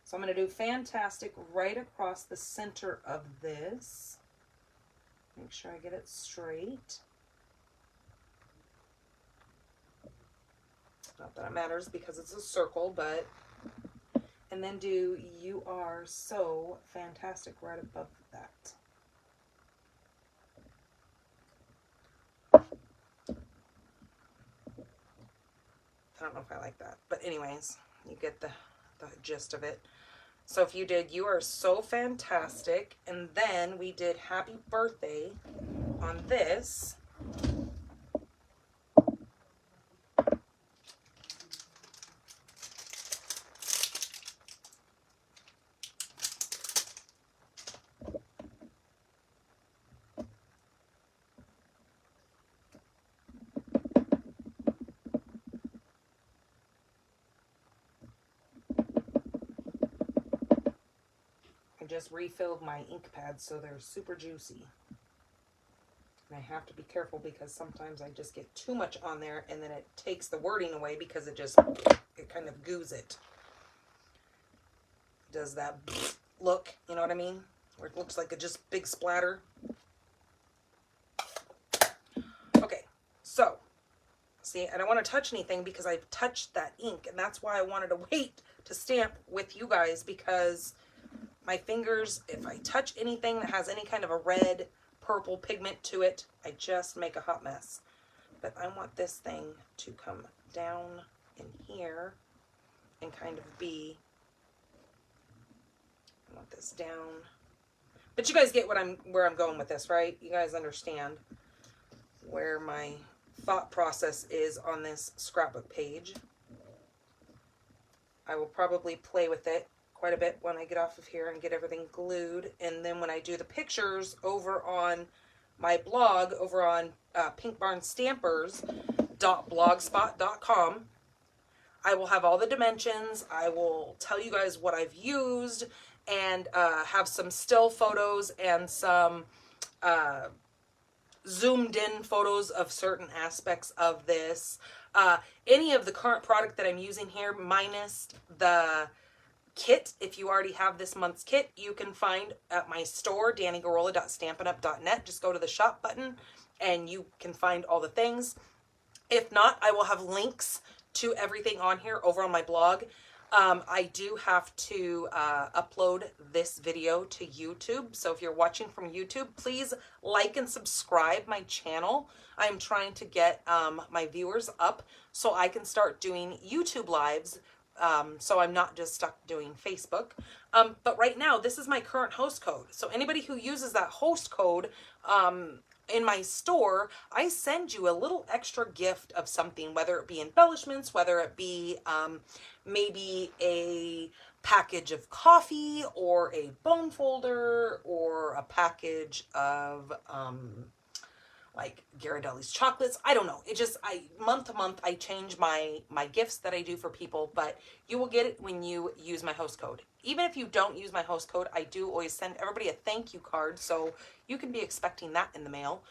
Speaker 1: So I'm going to do fantastic right across the center of this. Make sure I get it straight. Not that it matters because it's a circle, but, and then do you are so fantastic right above that. I don't know if I like that, but anyways, you get the gist of it. So if you did, you are so fantastic, and then we did happy birthday on this. Just refilled my ink pads, so they're super juicy. And I have to be careful because sometimes I just get too much on there and then it takes the wording away because it kind of goos it. Does that look, you know what I mean? Where it looks like a just big splatter. Okay, so see, I don't want to touch anything because I've touched that ink, and that's why I wanted to wait to stamp with you guys, because my fingers, if I touch anything that has any kind of a red, purple pigment to it, I just make a hot mess. But I want this thing to come down in here and kind of be, I want this down. But you guys get where I'm going with this, right? You guys understand where my thought process is on this scrapbook page. I will probably play with it quite a bit when I get off of here and get everything glued. And then when I do the pictures over on my blog, over on pinkbarnstampers.blogspot.com, I will have all the dimensions. I will tell you guys what I've used, and have some still photos and some zoomed in photos of certain aspects of this. Any of the current product that I'm using here, minus the kit. If you already have this month's kit, you can find at my store, dannygarola.stampinup.net. Just go to the shop button and you can find all the things. If not, I will have links to everything on here over on my blog. I do have to upload this video to YouTube. So if you're watching from YouTube, please like and subscribe my channel. I'm trying to get my viewers up so I can start doing YouTube lives. So I'm not just stuck doing Facebook. But right now, this is my current host code. So anybody who uses that host code in my store, I send you a little extra gift of something, whether it be embellishments, whether it be maybe a package of coffee or a bone folder or a package of like Ghirardelli's chocolates. I don't know. It just, month to month, I change my gifts that I do for people, but you will get it when you use my host code. Even if you don't use my host code, I do always send everybody a thank you card, so you can be expecting that in the mail.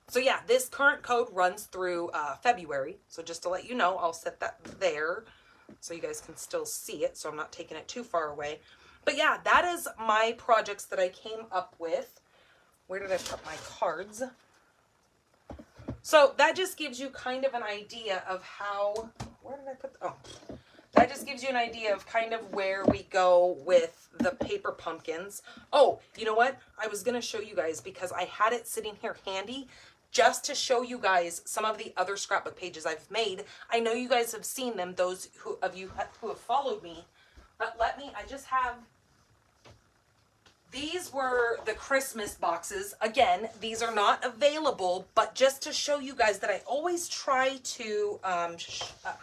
Speaker 1: So yeah, this current code runs through February. So just to let you know, I'll set that there so you guys can still see it, so I'm not taking it too far away. But yeah, that is my projects that I came up with. Where did I put my cards? So that just gives you kind of an idea of how, where did I put, that just gives you an idea of kind of where we go with the paper pumpkins. Oh, you know what? I was going to show you guys because I had it sitting here handy just to show you guys some of the other scrapbook pages I've made. I know you guys have seen them, those of you who have followed me, but I just have, these were the Christmas boxes. Again, these are not available, but just to show you guys that I always try to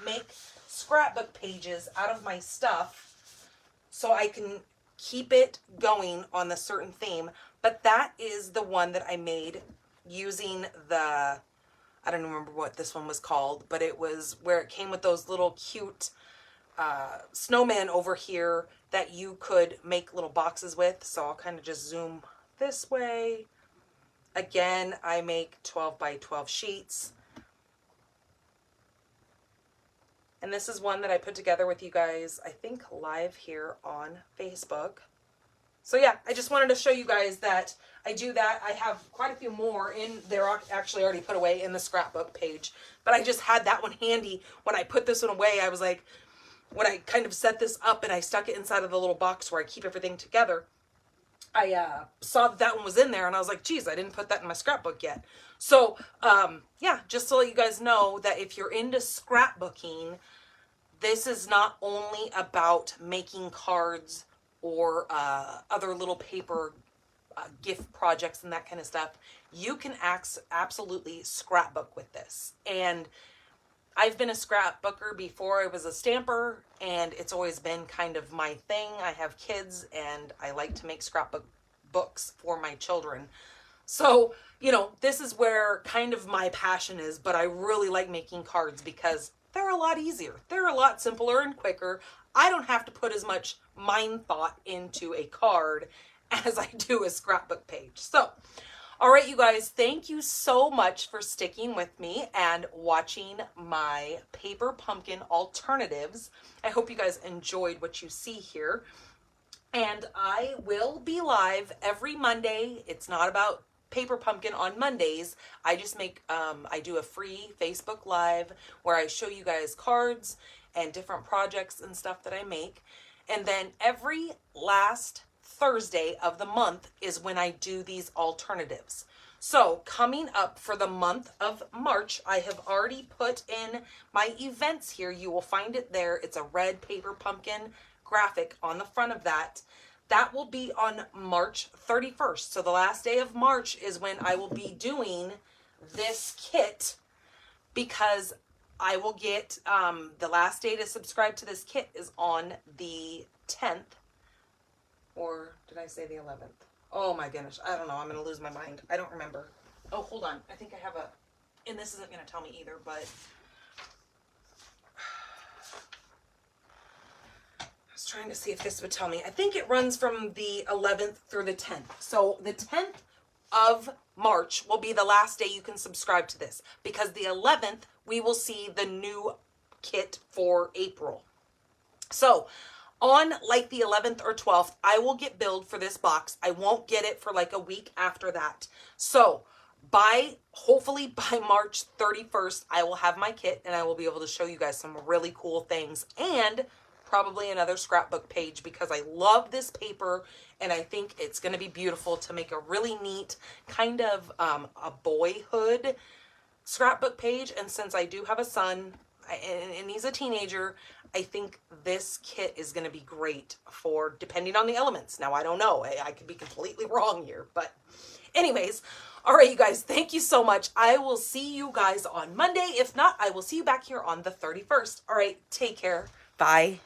Speaker 1: make scrapbook pages out of my stuff so I can keep it going on the certain theme. But that is the one that I made using the, I don't remember what this one was called, but it was where it came with those little cute snowman over here that you could make little boxes with. So I'll kind of just zoom this way. Again, I make 12 by 12 sheets. And this is one that I put together with you guys, I think live here on Facebook. So yeah, I just wanted to show you guys that I do that. I have quite a few more in there, actually already put away in the scrapbook page, but I just had that one handy. When I put this one away, I was like, when I kind of set this up and I stuck it inside of the little box where I keep everything together, I saw that one was in there and I was like, geez, I didn't put that in my scrapbook yet. So yeah, just to let you guys know that if you're into scrapbooking, this is not only about making cards or other little paper gift projects and that kind of stuff. You can absolutely scrapbook with this. And I've been a scrapbooker before I was a stamper, and it's always been kind of my thing. I have kids and I like to make scrapbook books for my children. So, you know, this is where kind of my passion is, but I really like making cards because they're a lot easier. They're a lot simpler and quicker. I don't have to put as much mind thought into a card as I do a scrapbook page. So, all right, you guys, thank you so much for sticking with me and watching my paper pumpkin alternatives. I hope you guys enjoyed what you see here. And I will be live every Monday. It's not about paper pumpkin on Mondays. I just make, I do a free Facebook Live where I show you guys cards and different projects and stuff that I make. And then every last Thursday of the month is when I do these alternatives. So coming up for the month of March, I have already put in my events here. You will find it there. It's a red paper pumpkin graphic on the front of that. That will be on March 31st. So the last day of March is when I will be doing this kit, because I will get, the last day to subscribe to this kit is on the 10th. Or did I say the 11th? Oh my goodness. I don't know. I'm going to lose my mind. I don't remember. Oh, hold on. I think I have and this isn't going to tell me either, but I was trying to see if this would tell me. I think it runs from the 11th through the 10th. So the 10th of March will be the last day you can subscribe to this, because the 11th we will see the new kit for April. So on like the 11th or 12th, I will get billed for this box. I won't get it for like a week after that. So hopefully by March 31st, I will have my kit and I will be able to show you guys some really cool things, and probably another scrapbook page, because I love this paper and I think it's going to be beautiful to make a really neat kind of a boyhood scrapbook page. And since I do have a son and he's a teenager, I think this kit is going to be great for, depending on the elements. Now, I don't know. I could be completely wrong here. But anyways, all right, you guys, thank you so much. I will see you guys on Monday. If not, I will see you back here on the 31st. All right, take care. Bye.